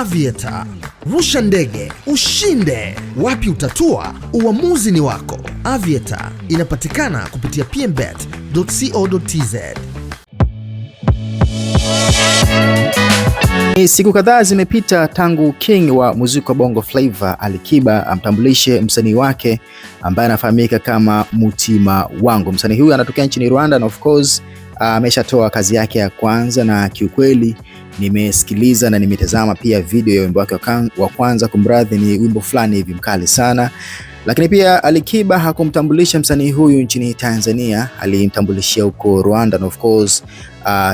Aviator. Rusha ndege, ushinde. Wapi utatua? Uamuzi ni wako. Aviator inapatikana kupitia pmbet.co.tz. Siku kadhaa zimepita tangu king wa muziki wa Bongo Flava Alikiba amtambulishe msanii wake ambaye anafahamika kama Mutima Wangu. Msanii huyu anatokea nchini Rwanda na of course ameshatoa kazi yake ya kwanza, na kiukweli nimesikiliza na nimetazama pia video ya wimbo wake wa kwanza. Kumradhi, ni wimbo fulani hivi mkali sana. Lakini pia Alikiba hakumtambulisha msanii huyu nchini Tanzania, alimtambulishia huko Rwanda na of course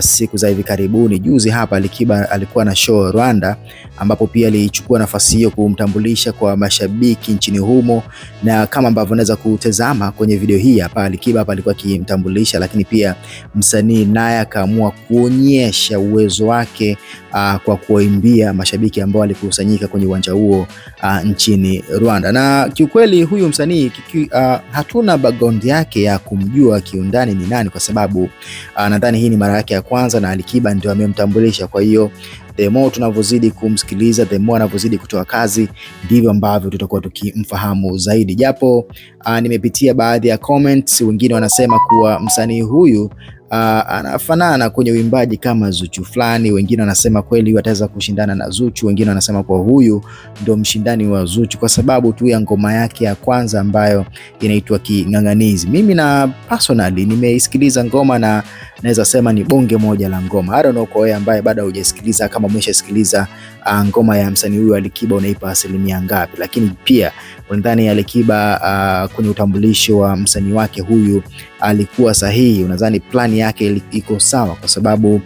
siku za hivi karibuni, juzi hapa Alikiba alikuwa na show Rwanda, ambapo pia alichukua nafasi hiyo kumtambulisha kwa mashabiki nchini humo, na kama ambavyo unaweza kutazama kwenye video hii hapa, Alikiba hapa alikuwa akimtambulisha, lakini pia msanii naye akaamua kuonyesha uwezo wake kwa kuimbia mashabiki ambao walikusanyika kwenye uwanja huo nchini Rwanda. Na kiukweli huyu msanii hatuna background yake ya kumjua kiundani ni nani, kwa sababu nadhani hii ni mara yake ya kwanza na Alikiba ndio amemtambulisha. Kwa hiyo the more tunavyozidi kumsikiliza, the more anavyozidi kutoa kazi, ndivyo ambavyo tutakuwa tukimfahamu zaidi. Japo nimepitia baadhi ya comments, wengine wanasema kuwa msanii huyu anafanana kwenye uimbaji kama Zuchu fulani, wengine wanasema kweli wataweza kushindana na Zuchu, wengine wanasema kwa huyu ndio mshindani wa Zuchu kwa sababu tu ya ngoma yake ya kwanza ambayo inaitwa King'ang'anizi. Mimi na personally nimeisikiliza ngoma na naweza sema ni bonge moja la ngoma. I don't know kwa wewe ambaye bado hujasikiliza, kama umeshasikiliza ngoma ya msanii huyu Alikiba unaipa asilimia ngapi? Lakini pia unadhani Alikiba kwenye utambulisho wa msanii wake huyu alikuwa sahihi? Unadhani plani yake iko sawa? Kwa sababu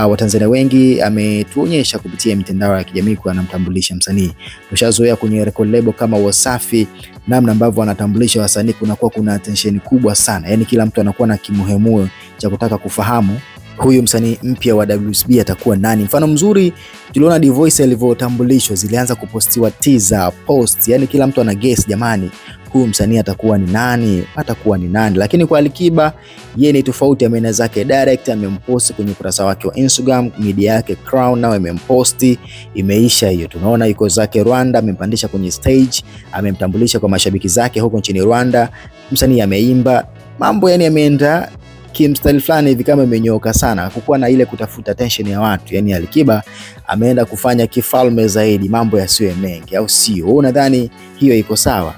Watanzania wengi ametuonyesha kupitia mitandao ya kijamii kwa anamtambulisha msanii. Tushazoea kwenye record label kama Wasafi, namna ambavyo anatambulisha wasanii kunakuwa kuna attention kubwa sana. Yaani kila mtu anakuwa na kimuhemuo cha kutaka kufahamu huyu msanii mpya wa WCB atakuwa nani. Mfano mzuri tuliona Divoice alivyotambulishwa, zilianza kupostiwa teaser post, yani kila mtu ana guess, jamani huyu msanii atakuwa ni nani. Lakini kwa Alikiba yeye ni tofauti, ameenda zake direct, amempost kwenye ukurasa wake wa Instagram, media yake Crown nao imemposti, imeisha hiyo. Tunaona yuko zake Rwanda, amempandisha kwenye stage, amemtambulisha kwa mashabiki zake huko nchini Rwanda. Msanii ameimba, mambo yani ameenda kimstyle fulani hivi kama imenyoka sana, hakukuwa na ile kutafuta attention ya watu. Yani Alikiba ameenda kufanya kifalme zaidi, mambo yasiwe mengi, au sio? Wewe unadhani hiyo iko sawa?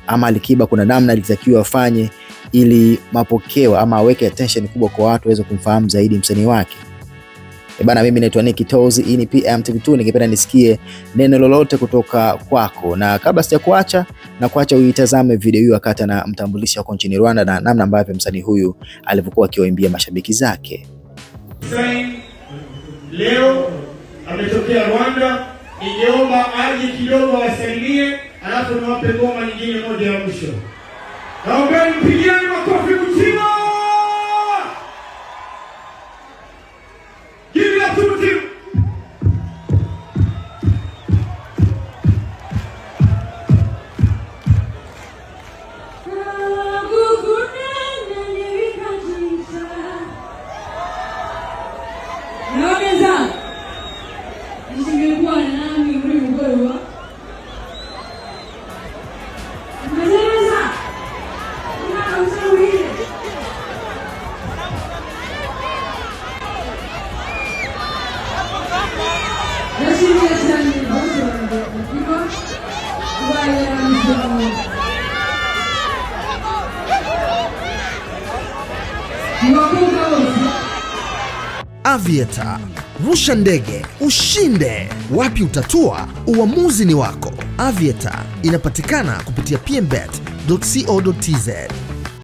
Ama Alikiba kuna namna alitakiwa afanye ili mapokeo ama aweke attention kubwa kwa watu waweze kumfahamu zaidi msanii wake? Bana, mimi naitwa Nicky Tozi, hii ni PMTV2. Ningependa nisikie neno lolote kutoka kwako, na kabla sijakuacha uitazame video hiyo wakati na mtambulisha kwa nchini Rwanda na namna ambavyo msanii huyu alivyokuwa akiwaimbia mashabiki zake. Leo ametokea Rwanda, ningeomba aje kidogo wasalimie, alafu niwape ngoma nyingine moja ya mwisho. Naombeni mpigieni makofi Mutima. Give it up to Mutima. Aviator. Rusha ndege, ushinde. Wapi utatua? Uamuzi ni wako. Aviator inapatikana kupitia pmbet.co.tz.